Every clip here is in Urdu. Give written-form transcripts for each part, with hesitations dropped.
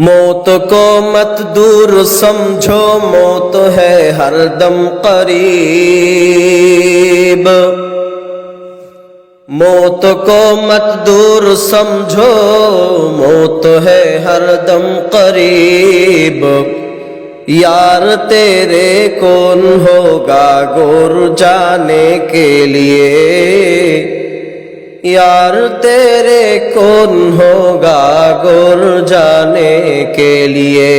موت کو مت دور سمجھو، موت ہے ہر دم قریب۔ موت کو مت دور سمجھو، موت ہے ہر دم قریب۔ یار تیرے کون ہوگا گور جانے کے لیے، یار تیرے کون ہوگا گور جانے کے لیے۔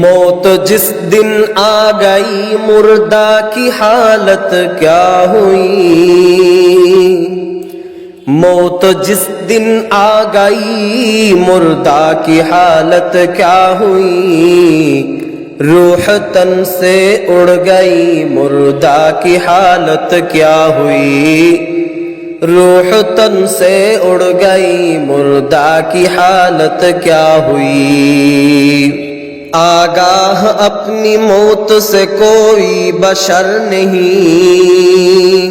موت جس دن آ گئی مردہ کی حالت کیا ہوئی، موت جس دن آ گئی مردہ کی حالت کیا ہوئی۔ روح تن سے اڑ گئی مردہ کی حالت کیا ہوئی، روح تن سے اڑ گئی مردہ کی حالت کیا ہوئی۔ آگاہ اپنی موت سے کوئی بشر نہیں،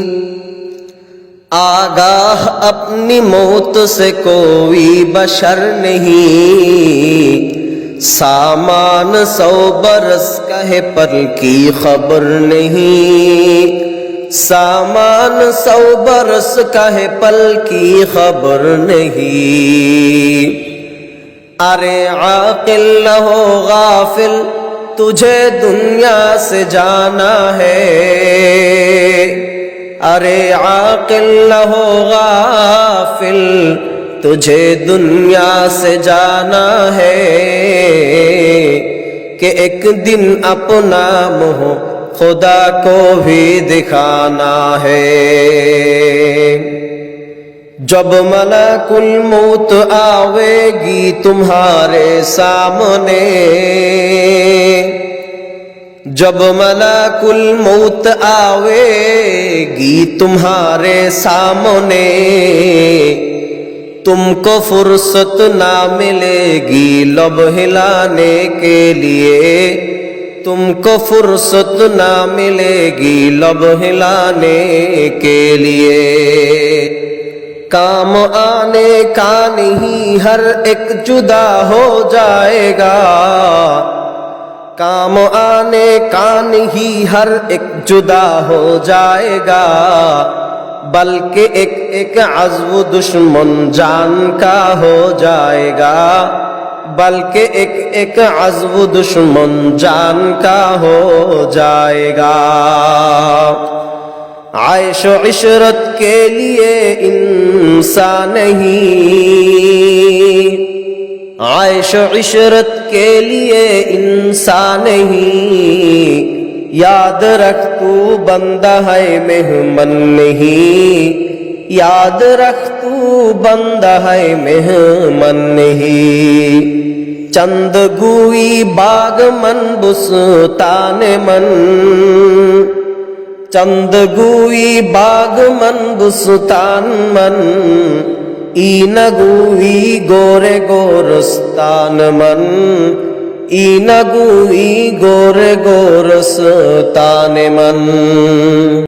آگاہ اپنی موت سے کوئی بشر نہیں۔ سامان 100 برس کا ہے پل کی خبر نہیں، سامان 100 برس کا ہے پل کی خبر نہیں۔ ارے عاقل نہ ہو غافل، تجھے دنیا سے جانا ہے۔ ارے عاقل نہ ہو غافل، تجھے دنیا سے جانا ہے کہ ایک دن اپنا منہ خدا کو بھی دکھانا ہے۔ جب ملک الموت آوے گی تمہارے سامنے، جب ملک الموت آوے گی تمہارے سامنے، تم کو فرصت نہ ملے گی لب ہلانے کے لیے، تم کو فرصت نہ ملے گی لب ہلانے کے لیے۔ کام آنے کا نہیں ہر ایک جدا ہو جائے گا، کام آنے کا نہیں ہر ایک جدا ہو جائے گا، بلکہ ایک ایک عضو دشمن جان کا ہو جائے گا، بلکہ ایک ایک عضو دشمن جان کا ہو جائے گا۔ عیش و عشرت کے لیے انسان نہیں، عیش و عشرت کے لیے انسان نہیں۔ یاد رکھ تو بندہ ہے مہمن نہیں، یاد رکھ تو بندہ ہے مہمن نہیں۔ چند گوئی باغ من بستان من، چند گوئی باغ من بستان من، این گوئی گورے گورستان من، این گوئی گورے گورستان من۔